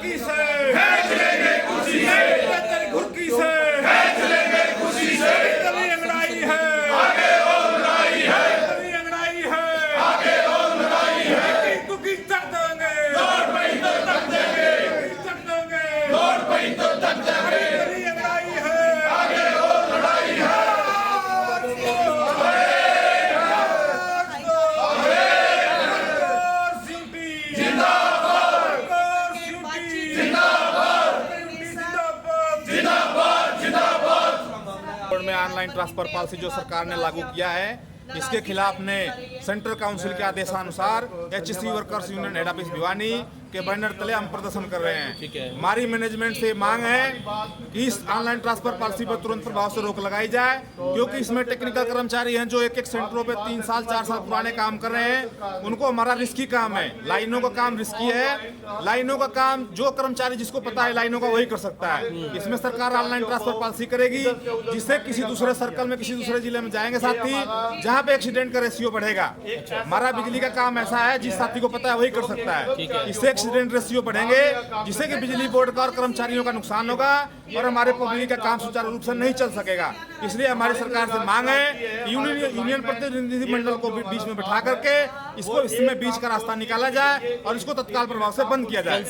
घुरकी से खींच लेंगे कुर्सी से, तेरी घुरकी से खींच लेंगे कुर्सी से। तेरी अंगड़ाई है आगे और लड़ाई है, तेरी अंगड़ाई है आगे और लड़ाई है। कुकी तक देंगे दौड़ पई तो तक देंगे, तक देंगे दौड़ पई तो तक देंगे। तेरी अंगड़ाई है आगे और लड़ाई है। में ऑनलाइन ट्रांसफर पॉलिसी जो सरकार ने लागू किया है, इसके खिलाफ ने सेंट्रल काउंसिल के आदेशानुसार HC workers union head office Bhiwani के बैनर तले हम प्रदर्शन कर रहे हैं। हमारी मैनेजमेंट से मांग है कि इस ऑनलाइन ट्रांसफर पॉलिसी पर तुरंत प्रभाव से रोक लगाई जाए, क्योंकि इसमें टेक्निकल कर्मचारी हैं जो एक एक सेंटरों पे 3 साल 4 साल पुराने काम कर रहे हैं। उनको हमारा रिस्की काम है, लाइनों का काम रिस्की है। लाइनों का काम जो कर्मचारी जिसको पता है लाइनों का वही कर सकता है। इसमें सरकार ऑनलाइन ट्रांसफर पॉलिसी करेगी, जिससे किसी दूसरे सर्कल में किसी दूसरे जिले में जाएंगे साथी, जहाँ पे एक्सीडेंट का रेशियो बढ़ेगा। हमारा बिजली का काम ऐसा है जिस साथी को पता है वही कर सकता है। इससे एक्सीडेंट रेशियो बढ़ेंगे, जिससे कि बिजली बोर्ड का और कर्मचारियों का नुकसान होगा और हमारे पब्लिक का काम सुचारू रूप से नहीं चल सकेगा। इसलिए हमारी सरकार से मांग है कि यूनियन प्रतिनिधि मंडल को बीच में बिठा करके इसमें बीच का रास्ता निकाला जाए और इसको तत्काल प्रभाव से बंद किया जाए।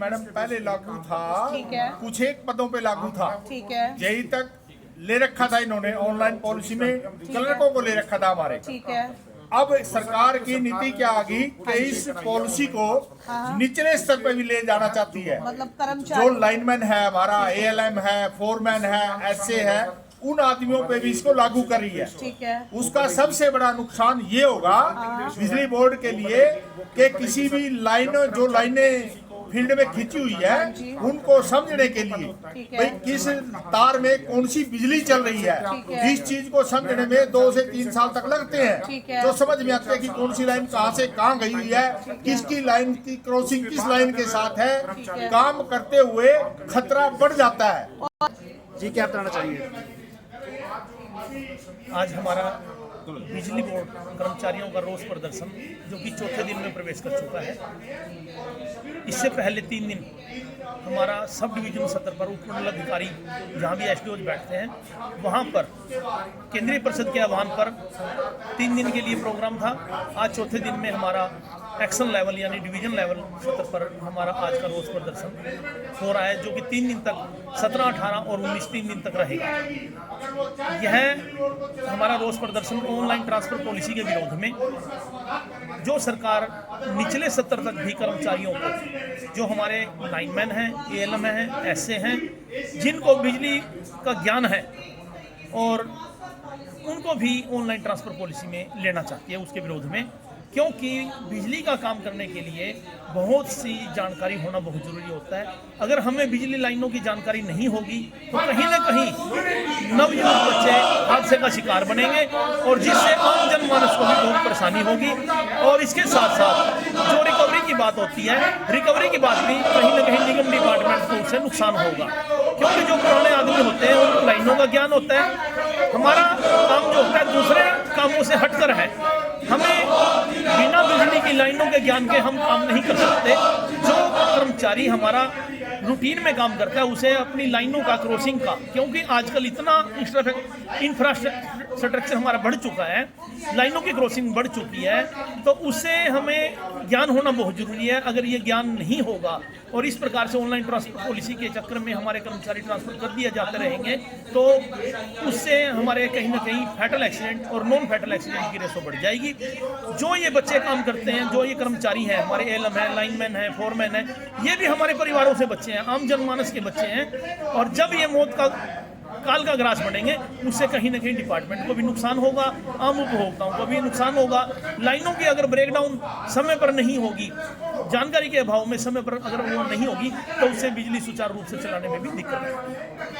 मैडम पहले लागू था, कुछ एक पदों पे लागू था, ठीक है, यही तक ले रखा था इन्होंने ऑनलाइन पॉलिसी में, क्लर्कों को ले रखा था हमारे। ठीक है। अब सरकार की नीति क्या आ गई कि इस पॉलिसी को निचले स्तर पे भी ले जाना चाहती है। मतलब कर्मचारी जो लाइनमैन है, हमारा एएलएम है, फोरमैन है, एसए है, उन आदमियों पे भी इसको लागू कर रही है। ठीक है। उसका सबसे बड़ा नुकसान ये होगा बिजली बोर्ड के लिए कि किसी भी जो लाइनें फील्ड में खींची हुई है उनको समझने के लिए भाई किस तार में कौन सी बिजली चल रही है, इस चीज को समझने में 2 से 3 साल तक लगते हैं। जो समझ में आते हैं कि कौन सी लाइन कहां से कहां गई हुई है, किसकी लाइन की क्रॉसिंग किस लाइन के साथ है, काम करते हुए खतरा बढ़ जाता है। जी क्या बताना चाहेंगे? आज हमारा बिजली बोर्ड कर्मचारियों का रोष प्रदर्शन जो कि चौथे दिन में प्रवेश कर चुका है। इससे पहले 3 दिन हमारा सब डिवीजन सत्र पर उप मंडल अधिकारी जहाँ भी एसडीओज बैठते हैं वहाँ पर केंद्रीय परिषद के आह्वान पर 3 दिन के लिए प्रोग्राम था। आज चौथे दिन में हमारा एक्शन लेवल यानी डिवीजन लेवल सत्र पर हमारा आज का रोष प्रदर्शन हो रहा है, जो कि 3 दिन तक 17, 18 और 19 3 दिन तक रहेगा। यह हमारा रोष प्रदर्शन ऑनलाइन ट्रांसफर पॉलिसी के विरोध में, जो सरकार निचले स्तर तक भी कर्मचारियों को, जो हमारे लाइनमैन हैं, एएलएम हैं, एसए हैं, जिनको बिजली का ज्ञान है और उनको भी ऑनलाइन ट्रांसफर पॉलिसी में लेना चाहती है, उसके विरोध में। क्योंकि बिजली का काम करने के लिए बहुत सी जानकारी होना बहुत ज़रूरी होता है। अगर हमें बिजली लाइनों की जानकारी नहीं होगी तो कहीं ना कहीं नवयुवक बच्चे हादसे का शिकार बनेंगे और जिससे आम जनमानस को भी बहुत परेशानी होगी। और इसके साथ साथ जो रिकवरी की बात होती है, रिकवरी की बात भी कहीं ना कहीं निगम डिपार्टमेंट को उससे नुकसान होगा, क्योंकि जो पुराने आदमी होते हैं उनको लाइनों का ज्ञान होता है। हमारा काम जो होता है दूसरे कामों से हटकर है, हमें बिना बिजली की लाइनों के ज्ञान के हम काम नहीं कर सकते। जो कर्मचारी हमारा रूटीन में काम करता है उसे अपनी लाइनों का क्रॉसिंग का, क्योंकि आजकल इतना इंफ्रास्ट्रक्चर हमारा बढ़ चुका है, लाइनों की क्रॉसिंग बढ़ चुकी है, तो उससे हमें ज्ञान होना बहुत ज़रूरी है। अगर ये ज्ञान नहीं होगा और इस प्रकार से ऑनलाइन ट्रांसफर पॉलिसी के चक्कर में हमारे कर्मचारी ट्रांसफर कर दिए जाते रहेंगे तो उससे हमारे कहीं ना कहीं फैटल एक्सीडेंट और नॉन फैटल एक्सीडेंट की रेशो बढ़ जाएगी। जो ये बच्चे काम करते हैं, जो ये कर्मचारी हैं, हमारे एएलएम हैं, लाइनमैन हैं, फोरमैन हैं, ये भी हमारे परिवारों से बच्चे हैं, आम जनमानस के बच्चे हैं। और जब ये मौत का काल का ग्रास बनेंगे उससे कहीं ना कहीं डिपार्टमेंट को भी नुकसान होगा, आम उपभोक्ताओं को भी नुकसान होगा। लाइनों की अगर ब्रेकडाउन समय पर नहीं होगी, जानकारी के अभाव में समय पर अगर वो नहीं होगी तो उससे बिजली सुचारू रूप से चलाने में भी दिक्कत है।